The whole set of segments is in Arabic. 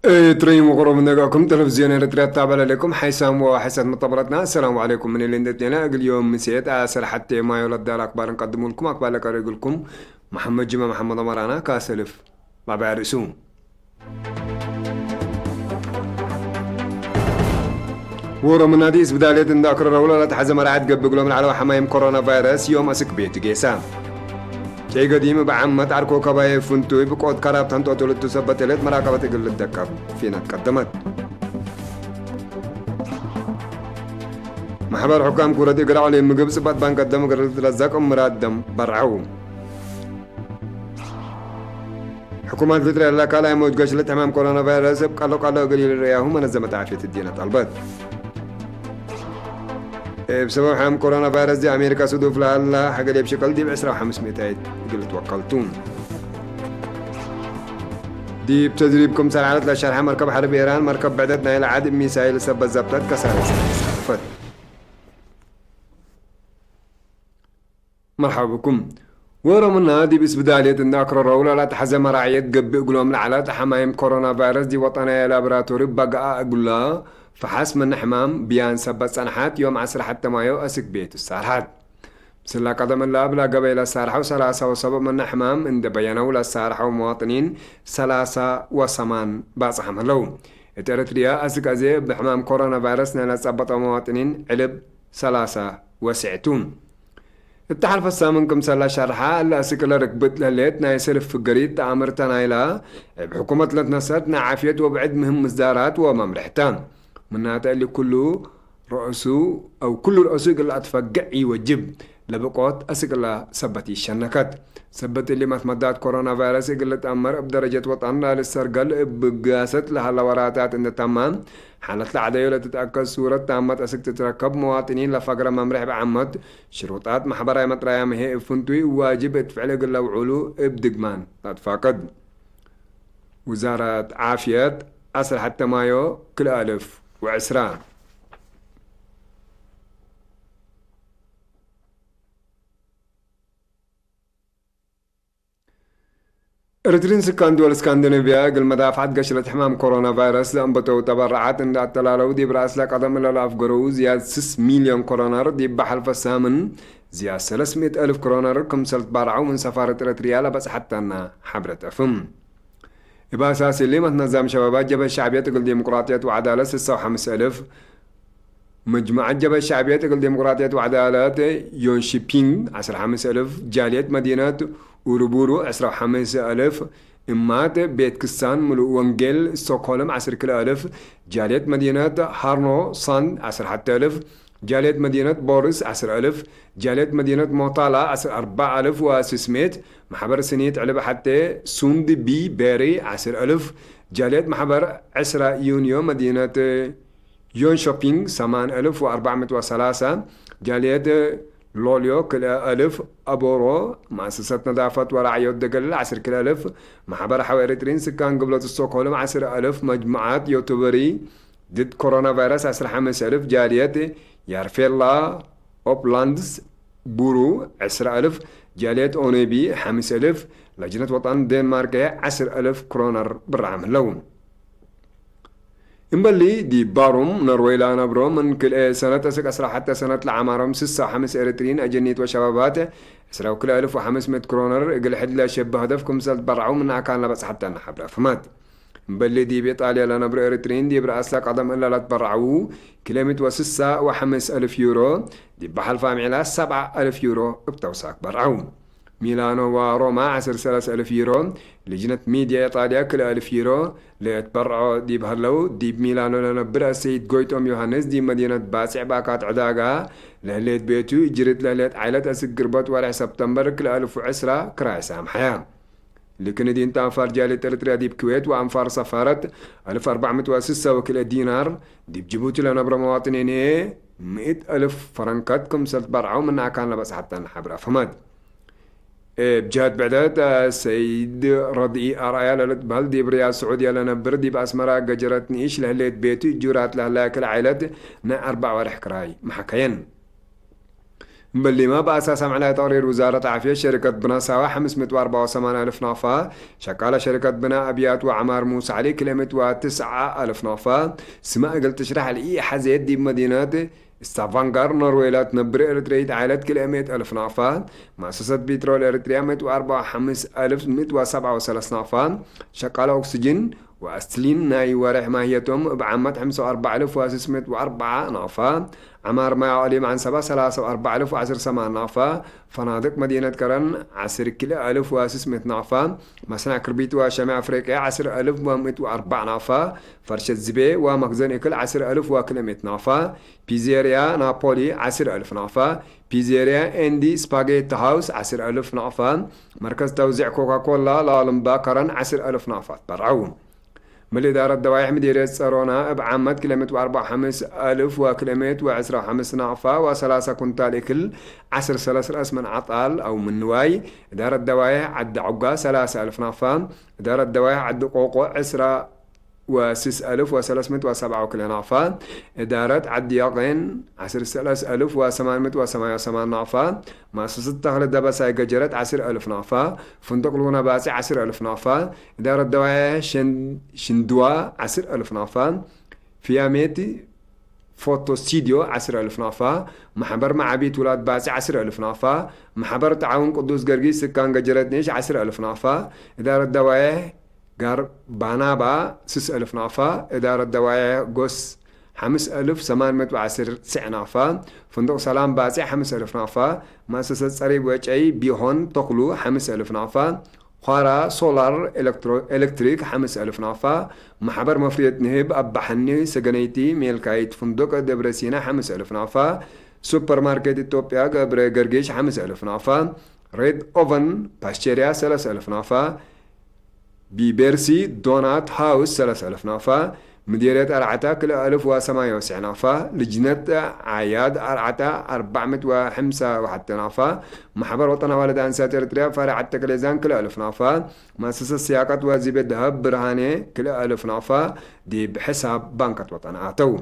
تريم وغروب نلقاكم تلفزيون إريتريا تابع لكم حيسام وحسن مطبرتنا. السلام عليكم من اللي ندتنا اليوم مسيت أسر حتى ما يولد دار أخبار نقدم لكم أخبار لك أقول محمد جمع محمد مرانا كاسلف ما بعرسون ورا من هذه بداية ذكر الأولى لا تحزم رعد قبل من على حمايم كورونا فيروس يوم أسك بيت جيسام شيء قديم بعمت عركو كباي فنتوي بقعد كراب تنتو تولد تثبت لت مراقبة تقل الدكاب فينا تقدمت محبر حكام كورة يقرأوا لي مجب سبات بان قدم قررت لزاكم مرادم برعو حكومة فترة الله كلا يموت قشلت أمام كورونا فيروس قالوا قليل الرياهم منظمة عافية الدين طلبت بسبب حام كورونا فيروس دي أمريكا صدوف لها حاجة دي بشكل دي بعسرة و500 قلت وكلتون دي بتدريبكم سرعات لشرح مركب حرب إيران مركب بعدتنا إلى عدد ميسايل سب الزبطات كسر سرفت مرحبا بكم ورمنا دي بس بداية الناكر الرولة لا تحزم راعية قبل قلوم العلات حمايم كورونا فيروس دي وطنية لابراتوري بقى أقول لها فحسب من حمام بيان سبت صنحات يوم عصر حتى ما يؤسك بيت السارحات بسلا قدم الله بلا قبيل السارحة وسلاسة وسبب من حمام اند بيانوا للسارحة ومواطنين سلاسة وسمان باصحم هلو اترتريا أسك أزي بحمام كورونا فيروس نالا سبت مواطنين علب سلاسة وسعتون التحالف السامنكم سلا شرحة اللي أسك لركبت لليت نايسر في القريد تأمرتنا إلى بحكومة لتنسرتنا عافية وبعد مهم مصدارات وممرحتان منها اللي كله رؤسو أو كل رؤسو يقول أتفقع يوجب لبقوت أسقل سبتي الشنكات سبت اللي مدات كورونا فيروس يقول تأمر بدرجة وطننا للسرقل بقاسة لها الوراتات إن تمام حالة العداية تتأكد صورة تامت أسك تتركب مواطنين لفقر ممرح بعمد شروطات محبرة مطرية مهي فنتوي واجب اتفعل قل وعلو ابدقمان تتفاقد وزارة عافية أسر حتى مايو كل ألف وعسران إريترين سكان دول اسكندنافيا قل مدافعات قشرة حمام كورونا فيروس لأنبتو تبرعات إن التلالو دي برأس لك قدم للأفقرو زياد 6 مليون كورونر دي بحلف السامن زياد 300 ألف كورونر كم سلت بارعو من سفارة إريتريا بس حتى أنها حبرة أفم يبقى أساسي اللي متنظم شبابات جبهة الشعبية تقول ديمقراطية وعدالة 65000 مجموعة جبهة الشعبية تقول ديمقراطية وعدالة يون شيبينغ 15000 جالية مدينة أوروبورو 15000 إمات بيت كسان ملو وانجيل ستوكهولم 10000 جالية مدينة هارنو ساند 10000 جالية مدينة بورس 10000 جالية مدينة موطالا 4600 محبر سنية علبة حتى سوند بي بيري 10000 جالية محبر 10 يونيو مدينة يون شوبينغ 8403 جالية لوليو كل ألف أبورو مؤسسة نظافة ورعاية الدقل 10,000 محبر حوالي ترين سكان قبلة ستوكهولم 10,000 مجموعات يوتيوبري ضد كورونا فيروس 15,000 جالية يارفيلا أوبلاندز بورو 10,000 جالية أونيبي 5,000 لجنة وطن دنمارك 10,000 كرونر برعام اللون إمبلي دي باروم نرويلا نبرو من كل سنة أسك أسرع حتى سنة العمارم 6 إريترين أجنيت وشبابات أسرعوا كل 1500 كرونر إقل حد لا شبه هدفكم سلت برعو من أكان لبس حتى نحبر فمات إمبلي دي بإيطاليا لنبرو إريترين دي برأسلك قدم إلا لا تبرعو كيلومتر و6,500 يورو دي بحل فامي على 7,000 يورو بتوساك برعو ميلانو وروما 10,000 يورو لجنة ميديا إيطاليا كل 1000 يورو ليتبرعوا دي بهلو دي بميلانو لنبر السيد غويتوم يوهانس دي مدينة باسع باكات عداقا لهليت بيتو جريت لهليت عائلة أسك قربات ورح سبتمبر كل 1010 كراي سام حياة لكن دي انت أنفار جالي ترتريا دي بكويت وأنفار سفارة 1406 وكل دينار دي بجيبوتي لنبر مواطنين 100,000 فرنكات كم سلت برعوا منها كان لبس حتى نحبر فماد بجهة بعدات سيد رضي أرأي للت بهالدي بريال سعودية لنا بردي بأسمرا قجرت نيش لهليت بيتي جورات لهلاك العائلات نا 4 ورح كراي محكين بلي ما بأساسا على تقرير وزارة عافية شركة بناء سوا 584 ألف نافة. شكالة شركة بناء أبيات وعمار موسى علي كلمة 9 ألف نافة. سماء قلت تشرح الإي حزيت دي بمدينة استافانغار نرويلات نبر إريتريا عائلة كلمة ألف نافة. مؤسسة بترول إريتريا 145,137 نافة. شكالة أكسجين وأستلين ناي ورح ماهيتهم بعمة 45,604 نافة. عمار ما عليم عن 73,410 نافة. فنادق مدينة كرن 10,600 نافة. مصنع كربيت وشمال أفريقيا 10,104 نافة. فرشة زبي ومخزن إكل 10,100 نافة. بيزيريا نابولي 10,000 نافة. بيزيريا اندي سباغيت هاوس 10,000 نافة. مركز توزيع كوكاكولا لالمبا كرن 10,000 نافة. برعون من إدارة دوايح مديرية سارونا بعامة كيلومتر 45,000 وكيلومتر و15 نافة و3 كنتال إكل 10 سلاسل أسمن عطال أو من نواي. إدارة دوايح عد عقا 3,000 نافة. إدارة دوايح عد قوقو 10 و6,307 نافة. إدارة عد يقين 10,308 نافة. مؤسسة تخلد دبسة جرت 10,000 نافة. فندق لونا باسي 10,000 نافة. إدارة دواء شندوا 10,000 نافة. فياميتي فوتو ستوديو 10,000 نافة. محبر معابيت ولاد باسي 10,000 نافة. محبر تعاون قدوس جرجيس سكان جرت نيش 10,000 نافة. إدارة دواء قار بانابا 6,000 نافة. إدارة دوايا قوس 5,810 نافة. فندق سلام باسي 5,000 نافة. مؤسسة صريب وجعي بيهون تقلو 5,000 نافة. خارا سولار إلكتريك 5,000 نافة. محبر مفرية نهب أبحني سجنيتي ميلكايت فندق دبرسينا 5,000 نافة. سوبر ماركت إثيوبيا قبر قرقيش 5,000 نافة. ريد أوفن باشتريا 3,000 نافة. ببرسي دونات هاوس 3,000 نافة. مديرية أرعتا كل 1,190 نافة. لجنة عياد أرعتا 405 نافة. محبر وطن والد أنسات إريتريا فرع التكليزان كل 1,000 نافة. مؤسسة سياقة وزيب الذهب برهاني كل 1,000 نافة. دي بحساب بنكة وطن آتو.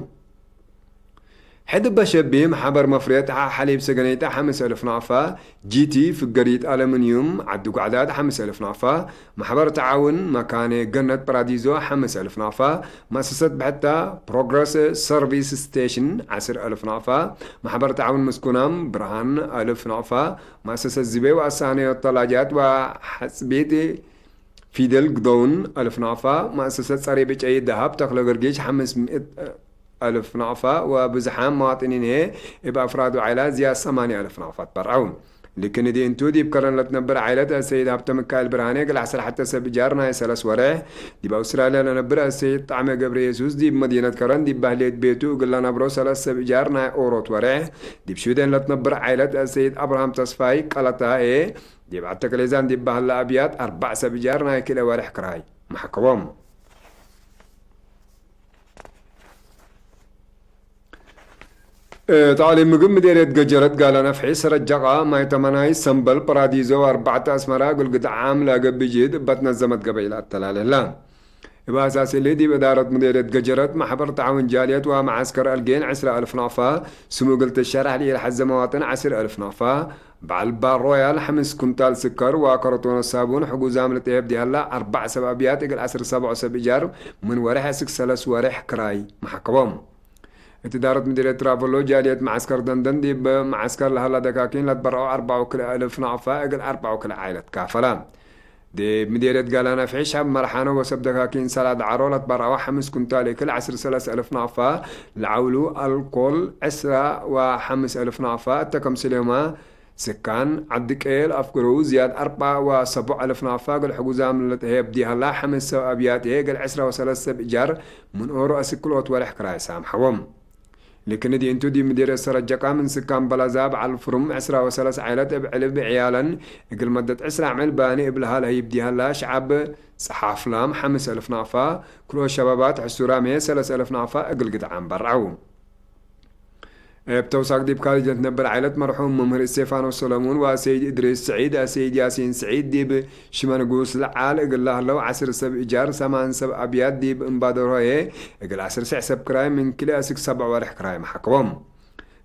حد بشبيه محبر مفريت حليب سجنيته 5,000 نافة. جي تي في الجريد ألمنيوم عدوك عداد 5,000 نافة. محبر تعاون مكان جنة باراديزو 5,000 نافة. مؤسسة بحتى بروغرس سيرفيس ستيشن 10,000 نافة. محبر تعاون مسكونام برهان 1,000 نافة. مؤسسة زبي وأساني الطلاجات وحسبيتي فيدل قدون 1,000 نافة. مؤسسة صريبة أي ذهب تخلق رجيش 500,000 نافة. وبزحام مواطنين هي يبقى أفراد وعائلات زيادة 8,000 نافة. برعون لكن دي انتو دي بكرن لتنبر عائلة السيد هبتا مكايل برهاني قل عسل حتى سبجارنا يسلس وريه. دي بأسرائيل لنبر السيد طعم قبر يسوس دي بمدينة كرن دي بهليت بيتو قل نبرو سلس سبجارنا أوروت وريه. دي بشودين لتنبر عائلة السيد أبراهام تصفاي قلتها ايه. دي بعد تكليزان دي بهلا أبيات 4 سبجارنا كلا ورح كراي محكوم. تعالي مقم مديرية قجرت قال نفحي سرجقا ما يتمناي سنبل براديزو 4 أسمرا قل قد عام لا قبل جيد بتنظمت قبيلات تلال الله. يبقى أساسي اللي دي بإدارة مديرية قجرت محبر تعاون جاليات ومعسكر الجين 10,000 نافة. سمو قلت الشرح لي الحز مواطن 10,000 نافة. بعلبار رويال 5 كنتال سكر وكرتون الصابون حقوق زاملة يبدي هلا 4 سبابيات يقل 10 7 سبجار من ورح 6 سلس ورح كراي محكوم. إدارة مديرية ترافلو جالية معسكر دندن دي بمعسكر لهلا دكاكين لتبرعوا 4,000 نافة يقل 4 عائلة كافلة. دي مديرية قالنا في عشها مرحانة وسب دكاكين سلاد عرولة تبرعوا 5 كنتال كل 10,000 نافة. لعولو الكل 10,000 نافة. التكم سليما سكان عدكيل أفكرو زياد 4,700 نافة. قل حقوزام اللي هيبدي هلا 5 أبيات يقل 10 بإيجار من أورو أسكلوت ورح كراي سام حوم. لكن دي انتو دي مدير سرجقا من سكان بلازاب على الفرم 10 عائلات بعلب عيالا يقل مدة 10 عمل باني ابلها لها يبدي هلا شعب صحاف لام 5,000 نافة. كلها شبابات حسورامية 3,000 نافة اقل قطعان برعو. بتوساق دي بكالجة نبر عائلة مرحوم ممهر ستيفانو سولومون وسيد إدريس سعيد سيد ياسين سعيد دي بشمانقوس لعال اقل له لو 10 سب إيجار 8 سب أبيات دي بإنبادر هاي اقل 10 سب كراي من كل أسك 7 ورح كراي محكوم.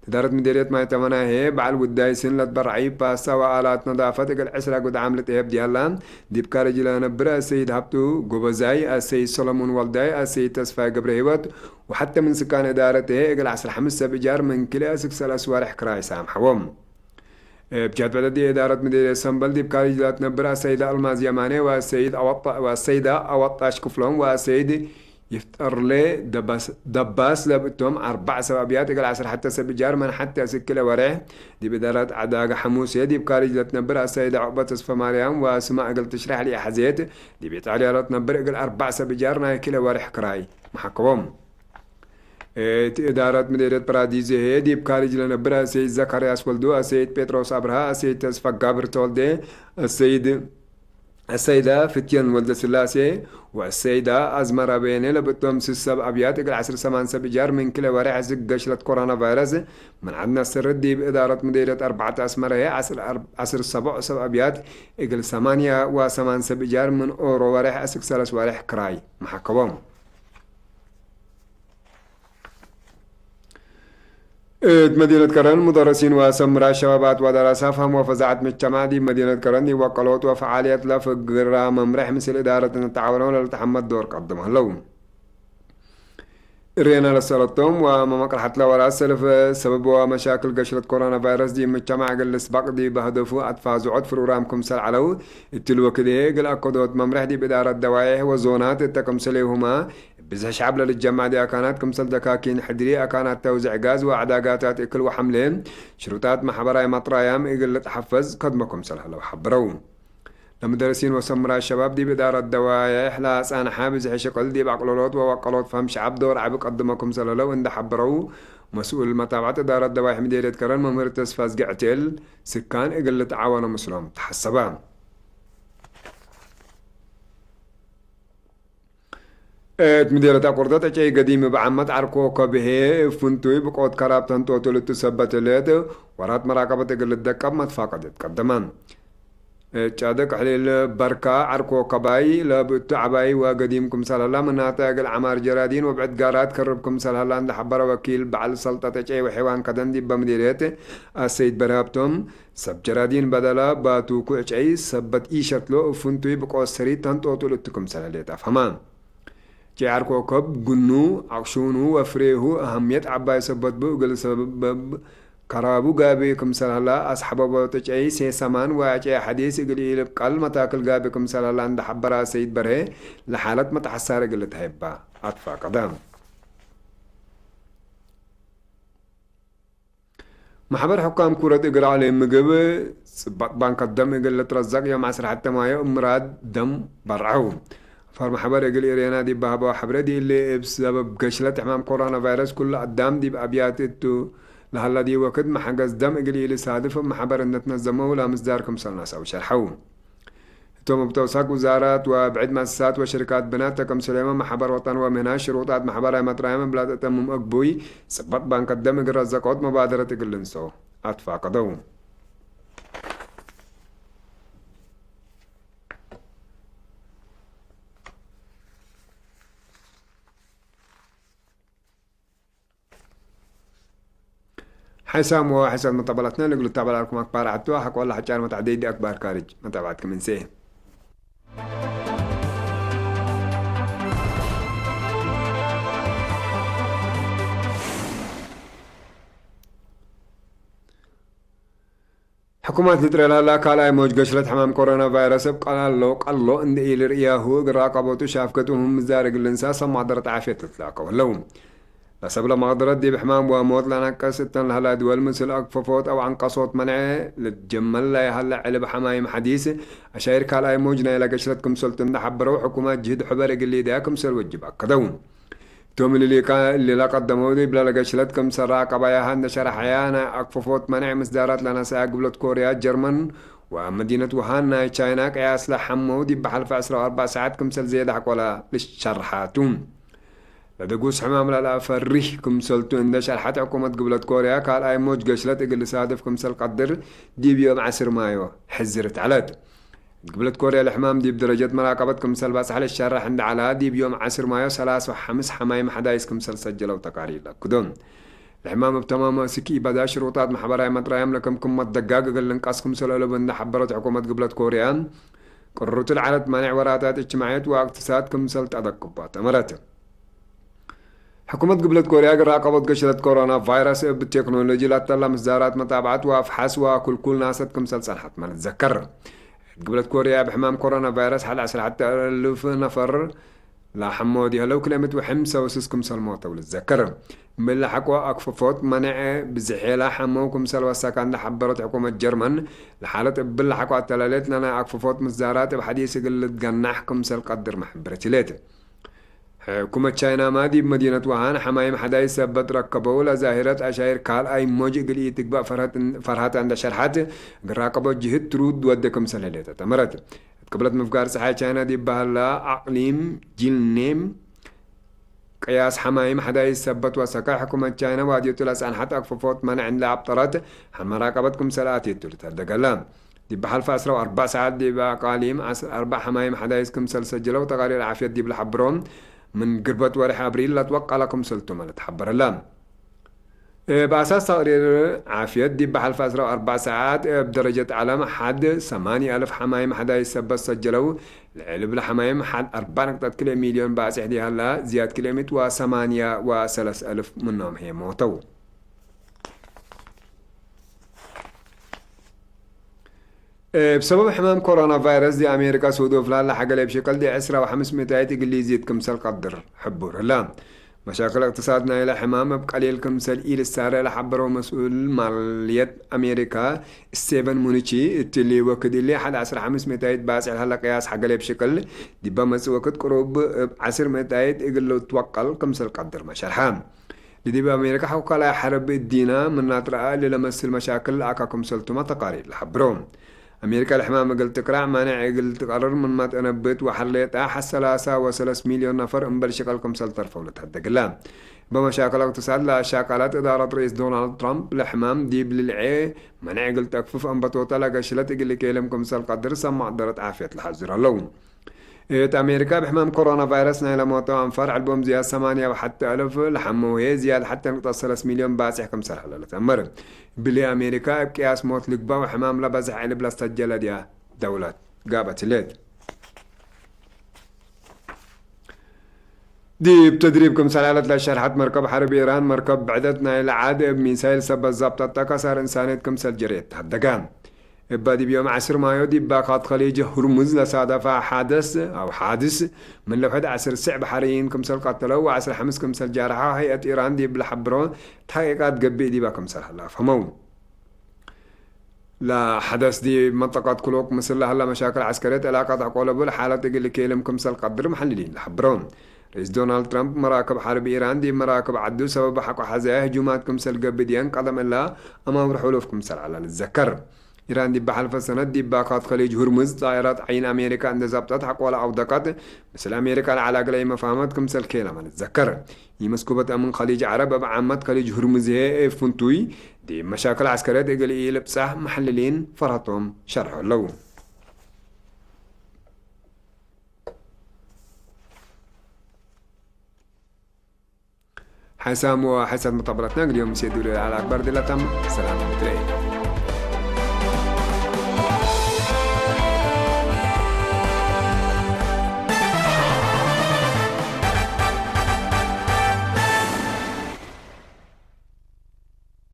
إدارة مديرية ماي تمنا هي بعل ودايسين لتبرعي باسا وآلات نظافة تقل عسرة قد عملت إيب ديالان دي بكارج لنبرا السيد هبتو قبزاي السيد سولomon والداي السيد تسفاي قبرهيوت وحتى من سكان إدارة هي إقل عسر حمسة بجار من كل أسكس الأسوارح كراي سامحوهم بجهة بلدية إدارة مديرية سنبل دي بكارج لتنبرا السيدة ألماز يماني والسيدة أوطاش كفلون والسيد يفتر لي دباس لبتهم 4 سبابيات قال عسر حتى سبجار من حتى سكله وريه دي بدارات عداقة حموسية دي بكارج لتنبر السيدة عقبة تصفى مريم واسماء قال تشرح لي حزيت دي بيتعالي لتنبر قال 4 سبجار ناي كله وريه كراي محكوم إدارة مديرية براديزي هي دي بكارج لنبر السيد زكرياس ولدو السيد بيتروس أبرها السيد تصفى جابر تولدي السيدة فتيان ولد سلاسي والسيدة أزمرة بيني لبتهم سسب أبيات قل 10 سمان سبجار من كل ورع زق قشلة كورونا فيروس من عندنا السردي بإدارة مديرية 4 أسمرة هي 10 سبع سب أبيات قل 8 و8 سبجار من أورو ورع أسك سلس ورع كراي محكوم مدينة كرن مدرسين وسمرا شبابات ودراسة فهم وفزعت مجتمع دي مدينة كرن وقلوت وفعاليات لفقر ممرح مثل إدارة التعاون للتحمد دور قدمها لهم رينا لسلطهم وممكن حتى لو راسل في سبب ومشاكل قشرة كورونا فيروس دي مجتمع قل السباق دي بهدفه أطفاز وعد فرورامكم سل علو التلو كده قل أقدوت ممرح دي بإدارة دواعي وزونات التكمسليهما بزه شعب للجماعة دي أكانات كمسل دكاكين حدري أكانات توزع غاز وعداقاتات إكل وحملين شروطات محبراي مطرايام إقل تحفز قدمكم سلها لو حبرون لمدرسين وسمراء الشباب دي بدارة دوايا إحلاس أنا حابز عشقل دي بعقلولات ووقلوت فهم شعب دور عبق قدمكم سلها لو إن حبروا مسؤول المتابعة إدارة دوايا مديرية كرن ممر تسفاز قعتل سكان إقل تعاون مسلم تحسبان مديرة قردة شيء قديم بعمد عركو كبه فنتوي بقود كراب تنتو تلت سبت ليت ورات مراقبة قل الدكاب ما تفاقدت قدمان شادك حليل بركة عركو كباي لبت عباي وقديمكم سلالة من ناتاق العمار جرادين وبعد قارات كربكم سلالة عند حبر وكيل بعل سلطة شيء وحيوان كدن دي بمديريته السيد برهبتم سب جرادين بدلا باتوكو شيء سبت إيشتلو فنتوي بقود سري تنتو تلتكم سلالة فهمان جعر كوكب جنو عشونو وفريهو أهمية عباي سبت بوغل سبب كرابو قابيكم سلالة أصحابه بتجعي سيسامان واجعي حديث قليل بقل متاكل قابيكم سلالة عند حبرا سيد بره لحالة متحسارة قلت هيبا أطفى قدام محبر حكام كورة إقرأ عليهم مقبة بانك الدم قلت رزاق يوم عسر حتى ما أمراد دم برعو فالمحبر يقول إيرينا دي بابا حبرة دي اللي بسبب قشلة حمام كورونا فيروس كل قدام دي بأبياتتو لهلا دي وقت ما حجز دم يقول إلي صادف محبر إن تنظموا ولا مصداركم سلناس أو شرحوا توم بتوثق وزارات وبعد مؤسسات وشركات بنات كم سليمان محبر وطن ومنها شروطات محبر مطريم بلاد تمم أقبوي سبب بانك الدم يقول رزقات مبادرة يقول لنسو أطفى قدوم حسام وحسن متابعتنا اللي قلت تابع لكم أكبر عدتوا حق والله حجار متعديد أكبر كارج متابعتكم من سيه حكومة نتريلا لا كالا موج قشرة حمام كورونا فيروس قالوا إن إلى رئياه راقبته شافكتهم زارق الإنسان سمع درت عافية تتلاقوا اللوم لسبب ما قدرت دي بحمام وموت لنا كستن لهلا دول مثل أقففوت أو عن قصوت منع لتجمل لا يهلا على بحمايم حديث أشاير كالا موجنا إلى قشرتكم سلطن حبروا حكومات جهد حبر اللي داكم سر وجب أكدون توم اللي لا قدموا دي بلا قشرتكم سرا قبايا هند شرح حيانا أقففوت منع مصدارات لنا ساق بلد كوريا جرمن ومدينة وهان تشاينا قياس لحمو دي بحلف 4 ساعات كم سل زيادة حق ولا للشرحاتون لدقوس حمام لا فريحكم سلطو إن شرحت حكومة قبلة كوريا قال أي موج قشلت إقل صادفكم سل قدر دي بيوم 10 مايو حزرت علاد قبلة كوريا الحمام دي بدرجة مراقبتكم سل بس على الشرح عند على دي بيوم 10 مايو 3 و5 حمايم حدايسكم سل سجلوا تقارير كدون الحمام بتمام سكي بدا شروطات محبراي مطرايم لكم كم الدقاق قال لنقاسكم سلالة بند حبرت حكومة قبلة كوريا قررت العدد مانع وراتات اجتماعيات واقتصاد كمسلت أدقبات أمرت حكومة قبلة كوريا راقبت قشرة كورونا فيروس بالتكنولوجيا لا تطلع مصدارات متابعات وافحاص وكل ناسات كمسل صنحت ما نتذكر قبلة كوريا بحمام كورونا فيروس حل 10 حتى 1000 نفر لا حمودي هلو كلمة وحمسة وسسكم سلموتا ولتذكر من حكوا أكففوت منع بزحيلة حموكم سلوى السكان لحبرت حكومة جرمن لحالة بل حكوا التلاليت لنا أكففوت مصدارات بحديث قلت قناحكم سل قدر محبرتي ليت حكومة تشاينا مادي بمدينة وهان حمايم حداي سبت ركبوا لظاهرة أشاير كال أي موجي قلي تقبأ فرحات عند شرحات راقبوا جهد ترود ودكم سلاليتا تمرت قبلت مفقار صحي تشاينا دي بهلا أقليم جيل نيم قياس حمايم حداي سبت وسكا حكومة تشاينا واديتو لسان حتى أكففوت منع عند لعبطرات حما راقبتكم سلاتي تلتا دقلام دي بحال فاسروا 4 ساعات دي بأقاليم 4 حمايم حدايسكم سجلوا تقارير العافية دي بالحبرون من قربة ورح أبريل لا توقع لكم سلتم على تحبر اللام بأساس تقرير عافية دي بحال فاسرة 4 ساعات بدرجة علامة حد 8000 حمايم حدا يسبب سجلوا العلب لحمايم حد 4.3 مليون باسح دي هلا زيادة كيلومتر و8 و3000 منهم هي موتوا بسبب حمام كورونا فيروس دي أمريكا سودو فلان لحق بشكل دي 10.500 يقل يزيد كمسل قدر حبور لا مشاكل اقتصادنا إلى حمام بقليل كمسل إلى السارة لحبر ومسؤول مالية أمريكا ستيفن مونيتشي اللي وقت اللي حد 10.500 باس على هلا قياس حق بشكل دي بمس وقت قرب 10 يقل توقل كمسل قدر مشارحام لدي بأمريكا حقا لا حرب الدينا من ناطرة للمس المشاكل أكا كمسل تما تقارير لحبرهم أمريكا الحمام قلت قرع مانع قلت قرر من ما تنبت وحليت حسلاسة و3 مليون نفر انبل شكلكم سلطر فولت هذا قلام بمشاكل اقتصاد لا شاكلات إدارة رئيس دونالد ترامب الحمام ديب للعي منع قلت أكفف أنبتوتا لقشلت قل كيلمكم سل قدر سمع درت عافية الحزر اللون أمريكا بحمام كورونا فيروس نايلة موتو أنفار عالبوم زيادة 8 وحتى 1000 لحموه زيادة حتى نقطة 3 مليون باس يحكم سرحلة لتأمر بلي أمريكا بكياس موت لقبا وحمام لبزح على بلا استجلة دي دولات قابت الليل دي بتدريبكم سلالة لشرحة مركب حرب إيران مركب بعدتنا إلى عادة بميسايل سب الزبطة تكسر إنسانيتكم سالجريت هدقان إبادي بيوم 10 مايو دي باقات خليج هرمز لصادف حادث من لو حد 10 سع بحريين كمسل قتلوا و10 حمس كمسل جارحة هيئة إيران دي بالحبرون تحقيقات قبي دي باكمسل هلا فهمون لا حدث دي منطقة كلوك مثل هلا مشاكل عسكرية علاقات عقولة بالحالة تقل كيلم كمسل قدر محللين لحبرون رئيس دونالد ترامب مراكب حرب إيران دي مراكب عدو سبب حقو حزايا هجومات كمسل قبي ديان قدم الله أمام رحولوف كمسل على الذكر إيران دي بحلف السنة دي باقات خليج هرمز طائرات عين أمريكا عند زبطت حق ولا أوضقات مثل أمريكا العلاقة لأي مفاهمات كمسل كيلا من الذكر يمسكوبة من خليج عرب بعامات خليج هرمز هي فنتوي دي مشاكل عسكرية دي إيه لبصح محللين فرحتهم شرحوا له حسام وحسن مطبلتنا اليوم سيدوا على أكبر دلتهم سلام عليكم